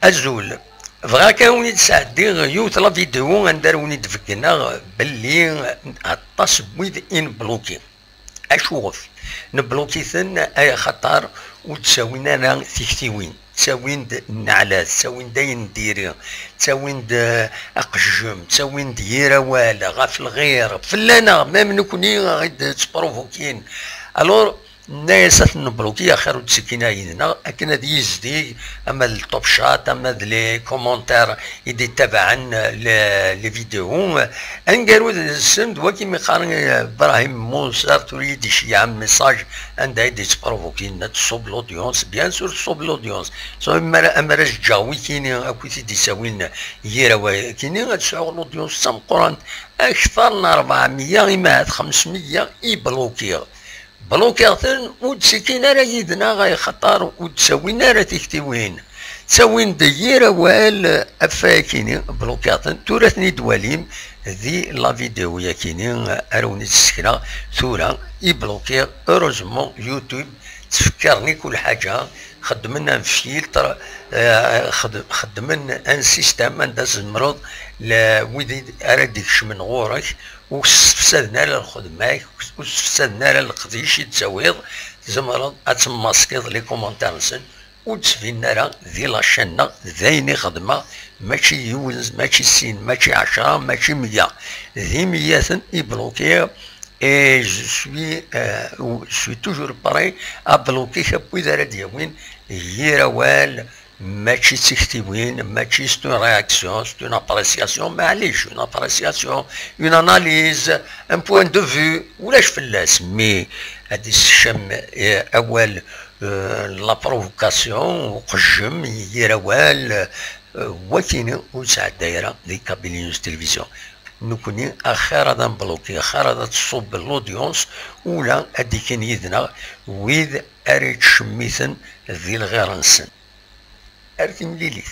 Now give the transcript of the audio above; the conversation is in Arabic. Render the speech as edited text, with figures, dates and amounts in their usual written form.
الزول بغا كان ونيت سعدي يوت لا فيديو غندار ونيت فكنا باللي عطاس بويد ان بلوكي اشوف نبلوكي ثن اي خطر وتساوينا انا تكتيوين تساوين النعلات تساوين داين ديري تساوين اقجم تساوين ديرا والا غاف الغير فلانا ميم نكوني غيد تبروفوكين الور الناس نبلوكي اخر تسكينا يدنا لكن هذه يزدي اما التوب شات اما لي كومونتير يدي تبعا لي فيديو انقالوا السند وكيما قال ابراهيم موسى تريد شي عام ميساج عندها يدي تبروفوكي تصوب لودونس بيان سور تصوب لودونس اما راج جاوي كاين اكو تيدي ساوين يراوا كاين تسعو لودونس تم قران اكثر من 400 ما 500 يبلوكي بلوكيغتن وتسكينا راه يدنا غاي خطر وتساوينا راه تكتيوين تساوين ديرا وال افاكيني بلوكيغتن تورثني دواليم ذي لا فيديو يا كيني اروني تسكنا ثورا يبلوكي اوروزمون يوتيوب تفكرني كل حاجه خدمنا فيلتر خدمنا ان سيستم انداز المرض ويدي ارديكش من غورك وستفسدنا للخدمة وستفسدنا للقضيش يتزويض زمرض اتماسكيض لي كومونتير نسن وتسفينا راه ذي لاشانا ذايني خدمة ماشي يوز ماشي سين ماشي 10 ماشي 100 ذي 100 يبلوكي et je suis toujours prêt à bloquer chaque دياوين يراوال ماشي تكتيوين ماشي سي اون رياكسيون سي اون ابريسياسيون معليش اون ابريسياسيون اون اناليز ان بوان دو فيو ولاش فلاس مي هادي الشم اول لا بروفوكاسيون وقجم يراوال وكيني وساعد دايره دي كابيني نيوز تلفزيون نكوني اخر هذا نبلوكي اخر هذا تصوب الاودينس ولا هادي كاين يدنا ويد اريد شميثن ذي الغير نسن ارثي مليليث